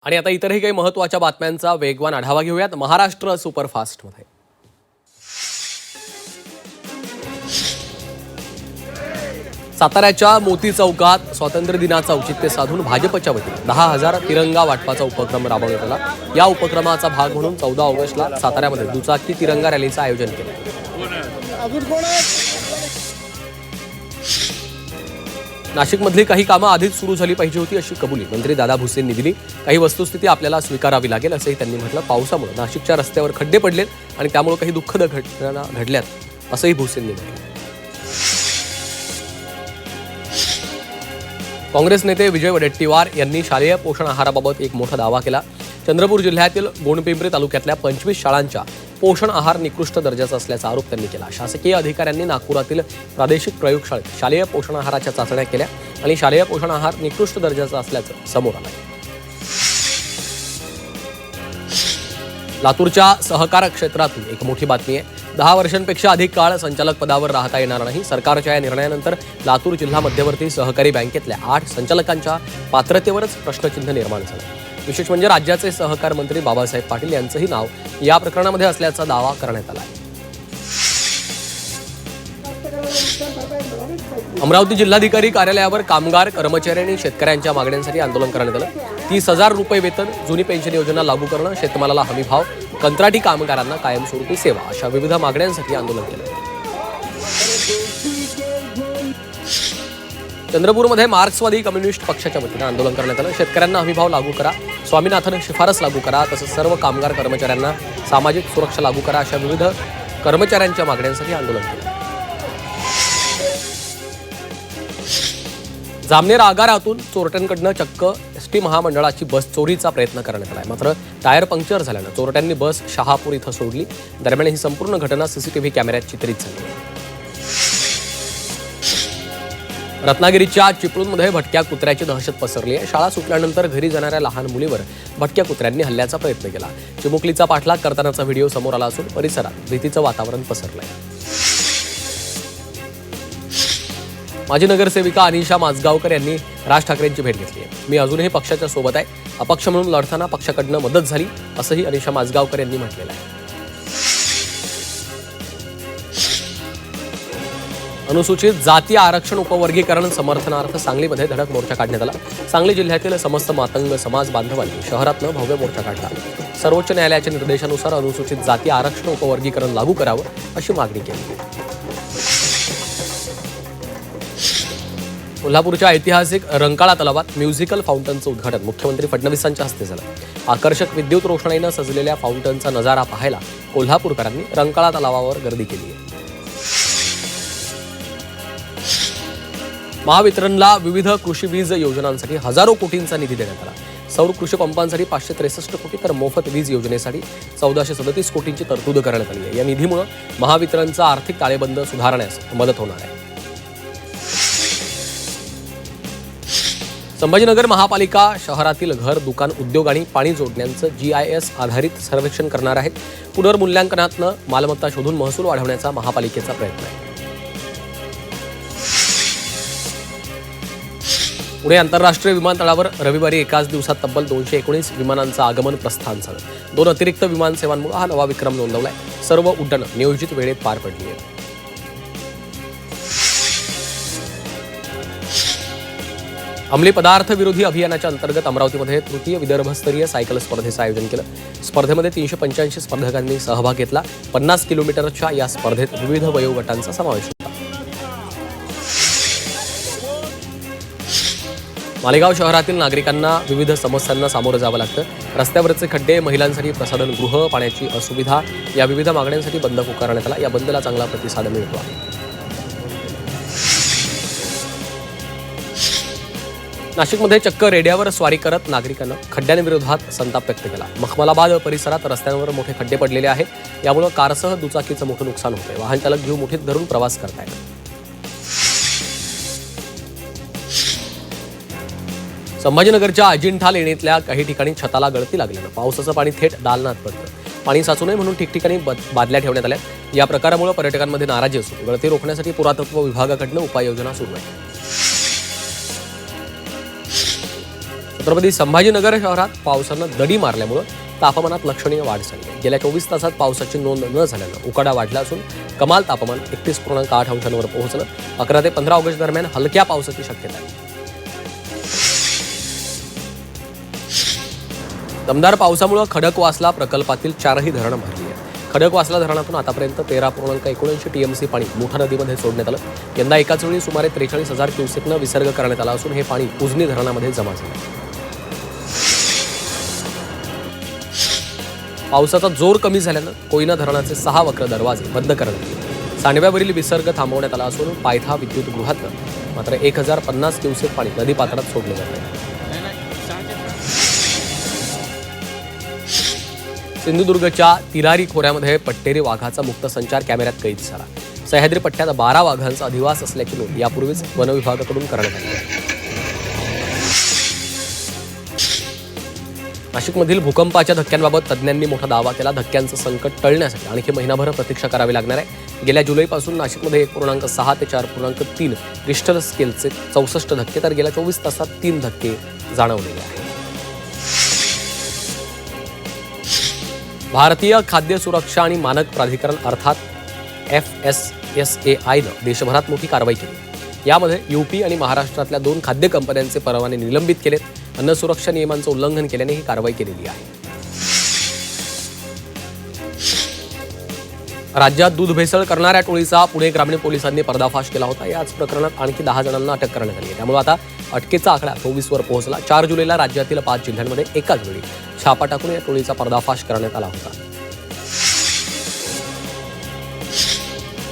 आणि आता इतरही काही महत्त्वाच्या बातम्यांचा वेगवान आढावा घेऊयात महाराष्ट्र सुपरफास्टमध्ये. साताऱ्याच्या मोती चौकात स्वातंत्र्य दिनाचं औचित्य साधून भाजपच्या वतीने 10,000 तिरंगा वाटपाचा उपक्रम राबवण्यात आला. या उपक्रमाचा भाग म्हणून 14 ऑगस्टला साताऱ्यामध्ये दुचाकी तिरंगा रॅलीचं आयोजन केलं. नाशिकमधली काही कामं आधीच सुरू झाली पाहिजे होती अशी कबुली मंत्री दादा भुसेंनी दिली. काही वस्तुस्थिती आपल्याला स्वीकारावी लागेल असंही त्यांनी म्हटलं. पावसामुळे नाशिकच्या रस्त्यावर खड्डे पडलेत आणि त्यामुळे काही दुःखद घटना घडल्यात असंही भुसेंनी म्हटलं. काँग्रेस नेते विजय वडेट्टीवार यांनी शालेय पोषण आहाराबाबत एक मोठा दावा केला. चंद्रपूर जिल्ह्यातील गोंडपिंपरी तालुक्यातल्या 25 शाळांच्या पोषण आहार निकृष्ट दर्जाचा असल्याचा आरोप त्यांनी केला. शासकीय अधिकाऱ्यांनी नागपुरातील प्रादेशिक प्रयोगशाळेत शालेय पोषण आहाराच्या चाचण्या केल्या आणि शालेय पोषण आहार निकृष्ट दर्जाचा असल्याचं समोर आलं. लातूरच्या सहकार क्षेत्रातून एक मोठी बातमी आहे. 10 वर्षांपेक्षा अधिक काळ संचालक पदावर राहता येणार नाही. सरकारच्या या निर्णयानंतर लातूर जिल्हा मध्यवर्ती सहकारी बँकेतल्या 8 संचालकांच्या पात्रतेवरच प्रश्नचिन्ह निर्माण झालं. विशेष म्हणजे राज्याचे सहकार मंत्री बाबासाहेब पाटील यांचंही नाव या प्रकरणामध्ये असल्याचा दावा करण्यात आला आहे. अमरावती जिल्हाधिकारी कार्यालयावर कामगार, कर्मचारी आणि शेतकऱ्यांच्या मागण्यांसाठी आंदोलन करण्यात आलं. 30,000 रुपये वेतन, जुनी पेन्शन योजना लागू करणं, शेतमालाला हमीभाव, कंत्राटी कामगारांना कायमस्वरूपी सेवा अशा विविध मागण्यांसाठी आंदोलन केलं. चंद्रपूरमध्ये मार्क्सवादी कम्युनिस्ट पक्षाच्या वतीनं आंदोलन करण्यात आलं. शेतकऱ्यांना हमीभाव लागू करा, स्वामीनाथन शिफारस लागू करा, तसंच सर्व कामगार कर्मचाऱ्यांना सामाजिक सुरक्षा लागू करा अशा विविध कर्मचाऱ्यांच्या मागण्यांसाठी आंदोलन केलं. जामनेर आगारातून चोरट्यांकडनं चक्क एसटी महामंडळाची बस चोरीचा प्रयत्न करण्यात आला. मात्र टायर पंक्चर झाल्यानं चोरट्यांनी बस शहापूर इथं सोडली. दरम्यान ही संपूर्ण घटना सीसीटीव्ही कॅमेऱ्यात चित्रित झाली. रत्नागिरीच्या चिपळूणमध्ये भटक्या कुत्र्याची दहशत पसरली आहे. शाळा सुटल्यानंतर घरी जाणाऱ्या लहान मुलीवर भटक्या कुत्र्यांनी हल्ल्याचा प्रयत्न केला. चिमुकलीचा पाठलाग करतानाचा व्हिडिओ समोर आला असून परिसरात भीतीचं वातावरण पसरलंय. माजी नगरसेविका अनिशा माजगावकर यांनी राज ठाकरेंची भेट घेतली आहे. मी अजूनही पक्षाच्या सोबत आहे. अपक्ष म्हणून लढताना पक्षाकडनं मदत झाली असंही अनिशा माजगावकर यांनी म्हटलेलं आहे. अनुसूचित जाती आरक्षण उपवर्गीकरण समर्थनार्थ सांगलीमध्ये धडक मोर्चा काढण्यात आला. सांगली जिल्ह्यातील समस्त मातंग समाज बांधवांनी शहरातनं भव्य मोर्चा काढला. सर्वोच्च न्यायालयाच्या निर्देशानुसार अनुसूचित जाती आरक्षण उपवर्गीकरण लागू करावं अशी मागणी केली. कोल्हापूरच्या ऐतिहासिक रंकाळा तलावात म्युझिकल फाउंटनचं उद्घाटन मुख्यमंत्री फडणवीसांच्या हस्ते झालं. आकर्षक विद्युत रोषणाईनं सजलेल्या फाउंटनचा नजारा पाहायला कोल्हापूरकरांनी रंकाळा तलावावर गर्दी केली आहे. महावितरणला विविध कृषी वीज योजनांसाठी हजारो कोटींचा निधी देण्यात आला. सौर कृषी पंपांसाठी 563 कोटी तर मोफत वीज योजनेसाठी 1437 कोटींची तरतूद करण्यात आली आहे. या निधीमुळे महावितरणचा आर्थिक ताळेबंद सुधारण्यास मदत होणार आहे. संभाजीनगर महापालिका शहरातील घर, दुकान, उद्योग आणि पाणी जोडण्यांचं GIS आधारित सर्वेक्षण करणार आहेत. पुनर्मूल्यांकनातनं मालमत्ता शोधून महसूल वाढवण्याचा महापालिकेचा प्रयत्न आहे. पुणे आंतरराष्ट्रीय विमानतळावर रविवारी एकाच दिवसात तब्बल 219 विमानांचं आगमन प्रस्थान झालं. 2 अतिरिक्त विमान सेवांमुळे हा नवा विक्रम नोंदवलाय. सर्व उड्डाणं नियोजित वेळेत पार पडली आहेत. अंमली पदार्थ विरोधी अभियानाच्या अंतर्गत अमरावतीमध्ये तृतीय विदर्भस्तरीय सायकल स्पर्धेचं आयोजन केलं. स्पर्धेमध्ये 385 स्पर्धकांनी सहभाग घेतला. 50 किलोमीटरच्या या स्पर्धेत विविध वयोगटांचा समावेश होता. मालेगाव शहरातील नागरिकांना विविध समस्यांना सामोरं जावं लागतं. रस्त्यावरचे खड्डे, महिलांसाठी प्रसाधनगृह, पाण्याची असुविधा या विविध मागण्यांसाठी बंद पुकारण्यात आला. या बंदला चांगला प्रतिसाद मिळतो आहे. नाशिकमध्ये चक्क रेड्यावर स्वारी करत नागरिकांना खड्ड्यांविरोधात संताप व्यक्त केला. मखमलाबाद परिसरात रस्त्यांवर मोठे खड्डे पडलेले आहेत. यामुळे कारसह दुचाकीचं मोठं नुकसान होतंय. वाहन चालक जीव मुठीत धरून प्रवास करतायत. संभाजीनगरच्या अजिंठा लेणीतल्या काही ठिकाणी छताला गळती लागल्यानं पावसाचं पाणी थेट दालनात पडतं. पाणी साचू नये म्हणून ठिकठिकाणी बादल्या ठेवण्यात आल्या. या प्रकारामुळे पर्यटकांमध्ये नाराजी असून गळती रोखण्यासाठी पुरातत्व विभागाकडून उपाययोजना सुरू आहे. छत्रपती संभाजीनगर शहरात पावसानं दडी मारल्यामुळे तापमानात लक्षणीय वाढ झाली आहे. गेल्या 24 तासात पावसाची नोंद न झाल्यानं उकाडा वाढला असून कमाल तापमान 31.8 अंशांवर पोहोचलं. 11 ते 15 ऑगस्ट दरम्यान हलक्या पावसाची शक्यता आहे. दमदार पावसामुळे खडकवासला प्रकल्पातील 4ही धरणं भरली आहेत. खडकवासला धरणातून आतापर्यंत 13.79 टीएमसी पाणी मुठा नदीमध्ये सोडण्यात आलं. यंदा एकाच वेळी सुमारे 43,000 क्युसेकनं विसर्ग करण्यात आला असून हे पाणी उजनी धरणामध्ये जमा झालं. पावसाचा जोर कमी झाल्यानं कोयना धरणाचे 6 वक्र दरवाजे बंद करण्यात आले. सांडव्यावरील विसर्ग थांबवण्यात आला असून पायथा विद्युत गृहातनं मात्र 1050 क्युसेक पाणी नदीपात्रात सोडले जात आहे. सिंधुदुर्गच्या तिरारी खोऱ्यामध्ये पट्टेरी वाघाचा मुक्त संचार कॅमेऱ्यात कैद झाला. सह्याद्री पट्ट्यात 12 वाघांचा अधिवास असल्याची नोंद यापूर्वीच वन विभागाकडून करण्यात आली आहे. नाशिकमधील भूकंपाच्या धक्क्यांबाबत तज्ज्ञांनी मोठा दावा केला. धक्क्यांचं संकट टळण्यासाठी आणखी महिनाभर प्रतीक्षा करावी लागणार आहे. गेल्या जुलैपासून नाशिकमध्ये 1.6 ते 4.3 रिश्टर स्केलचे 64 धक्के तर गेल्या 24 तासात 3 धक्के जाणवलेले आहेत. भारतीय खाद्य सुरक्षा आणि मानक प्राधिकरण अर्थात FSSAIनं देशभरात मोठी कारवाई केली. यामध्ये यूपी आणि महाराष्ट्रातल्या 2 खाद्य कंपन्यांचे परवाने निलंबित केलेत. अन्न सुरक्षा नियमांचं उल्लंघन केल्याने ही कारवाई केलेली आहे. राज्यात दूध भेसळ करणाऱ्या टोळीचा पुणे ग्रामीण पोलिसांनी पर्दाफाश केला होता. याच प्रकरणात आणखी 10 जणांना अटक करण्यात आली आहे. त्यामुळे आता अटकेचा आकडा 24 वर पोहोचला. 4 जुलैला राज्यातील 5 जिल्ह्यांमध्ये एकाच वेळी छापा टाकून या टोळीचा पर्दाफाश करण्यात आला होता.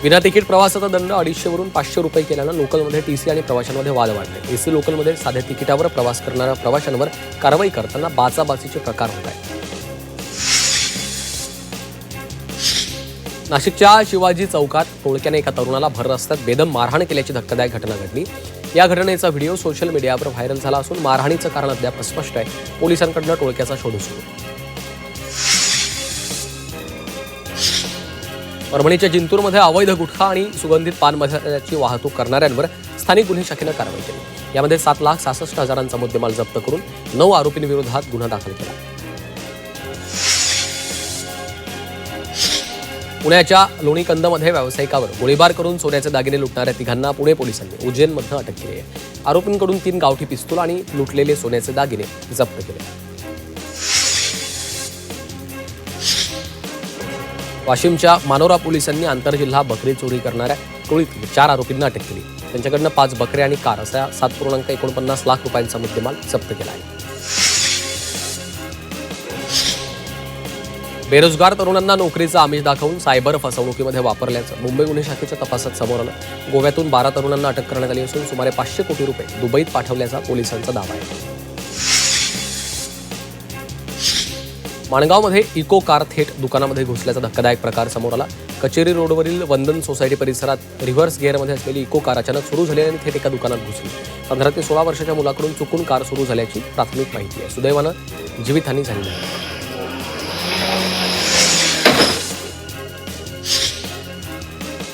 विना तिकीट प्रवासाचा दंड 250 वरून 500 रुपये केल्यानं लोकलमध्ये टीसी आणि प्रवाशांमध्ये वाद वाढले. एसी लोकलमध्ये साध्या तिकिटावर प्रवास करणाऱ्या प्रवाशांवर कारवाई करताना बाचाबाचीचे प्रकार होत आहेत. नाशिकच्या शिवाजी चौकात टोळक्याने एका तरुणाला भर रस्त्यात बेदम मारहाण केल्याची धक्कादायक घटना घडली. या घटनेचा व्हिडिओ सोशल मीडियावर व्हायरल झाला असून मारहाणीचं कारण अद्याप अस्पष्ट आहे. पोलिसांकडून टोळक्याचा शोध सुरू. परभणीच्या जिंतूरमध्ये अवैध गुटखा आणि सुगंधित पान मसाल्याची वाहतूक करणाऱ्यांवर स्थानिक गुन्हे शाखेनं कारवाई केली. यामध्ये 7,66,000चा मुद्देमाल जप्त करून 9 आरोपींविरोधात गुन्हा दाखल केला. पुण्याच्या लोणीकंदमध्ये व्यावसायिकावर गोळीबार करून सोन्याचे दागिने लुटणाऱ्या तिघांना पुणे पोलिसांनी उज्जैनमध्ये अटक केली आहे. आरोपींकडून 3 गावठी पिस्तूल आणि लुटलेले सोन्याचे दागिने जप्त केले. वाशिमच्या मानोरा पोलिसांनी आंतरजिल्हा बकरी चोरी करणाऱ्या टोळीतील 4 आरोपींना अटक केली. त्यांच्याकडनं 5 बकऱ्या आणि कार असा 7.49 लाख रुपयांचा मुद्देमाल जप्त केला आहे. बेरोजगार तरुणांना नोकरीचा आमिष दाखवून सायबर फसवणुकीमध्ये वापरल्याचं मुंबई गुन्हे शाखेच्या तपासात समोर आलं. गोव्यातून 12 तरुणांना अटक करण्यात आली असून सुमारे 500 कोटी रुपये दुबईत पाठवल्याचा पोलिसांचा दावा आहे. माणगावमध्ये इको कार थेट दुकानामध्ये घुसल्याचा धक्कादायक प्रकार समोर आला. कचेरी रोडवरील वंदन सोसायटी परिसरात रिव्हर्स गिअरमध्ये असलेली इको कार अचानक सुरू झाली आणि थेट एका दुकानात घुसली. 15 ते 16 वर्षाच्या मुलाकडून चुकून कार सुरू झाल्याची प्राथमिक माहिती आहे. सुदैवानं जीवितहानी झाली नाही.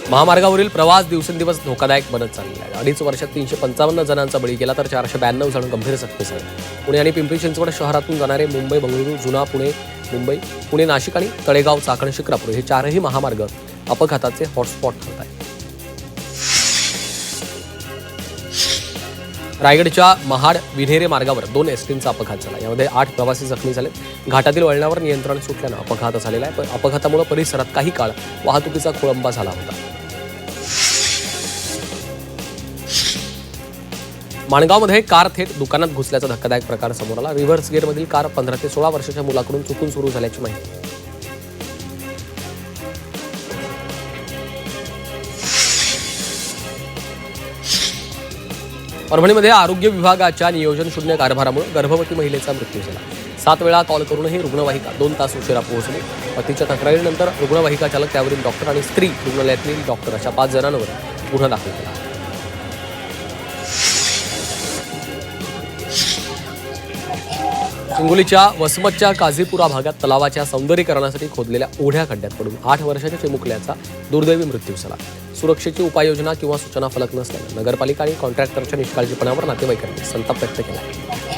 महामार्गावरील प्रवास दिवसेंदिवस धोकादायक बनत चाललेला आहे. 2.5 वर्षात 355 जणांचा बळी गेला तर 492 जण गंभीर जखमी झाले. पुणे आणि पिंपरी चिंचवड शहरातून जाणारे मुंबई बंगळुरू जुना पुणे मुंबई पुणे नाशिक आणि तळेगाव चाकण शिक्रापूर हे 4ही महामार्ग अपघाताचे हॉटस्पॉट ठरत आहेत. रायगडच्या महाड विन्हेरे मार्गावर 2 एसटींचा अपघात झाला. यामध्ये 8 प्रवासी जखमी झाले. घाटातील वळणावर नियंत्रण सुटल्यानं अपघात झालेला आहे. पण अपघातामुळे परिसरात काही काळ वाहतुकीचा खोळंबा झाला होता. माणगावमध्ये कार थेट दुकानात घुसल्याचा धक्कादायक प्रकार समोर आला. रिव्हर्स गिअरमधील कार 15 ते 16 वर्षाच्या मुलाकडून चुकून सुरू झाल्याची माहिती. परभणीमध्ये आरोग्य विभागाच्या नियोजन शून्य कारभारामुळे गर्भवती महिलेचा मृत्यू झाला. 7 वेळा कॉल करूनही रुग्णवाहिका 2 तास उशिरा पोहोचली. पतीच्या तक्रारीनंतर रुग्णवाहिका चालक त्यावरील डॉक्टर आणि स्त्री रुग्णालयातील डॉक्टर अशा 5 जणांवर गुन्हा दाखल केला. हिंगोलीच्या वसमतच्या काझीपुरा भागात तलावाच्या सौंदर्यीकरणासाठी खोदलेल्या ओढ्या खड्ड्यात पडून 8 वर्षाच्या चिमुकल्याचा दुर्दैवी मृत्यू झाला. सुरक्षेची उपाययोजना किंवा सूचना फलक नसल्यानं नगरपालिका आणि कॉन्ट्रॅक्टरच्या निष्काळजीपणावर नातेवाईकांनी संताप व्यक्त केला.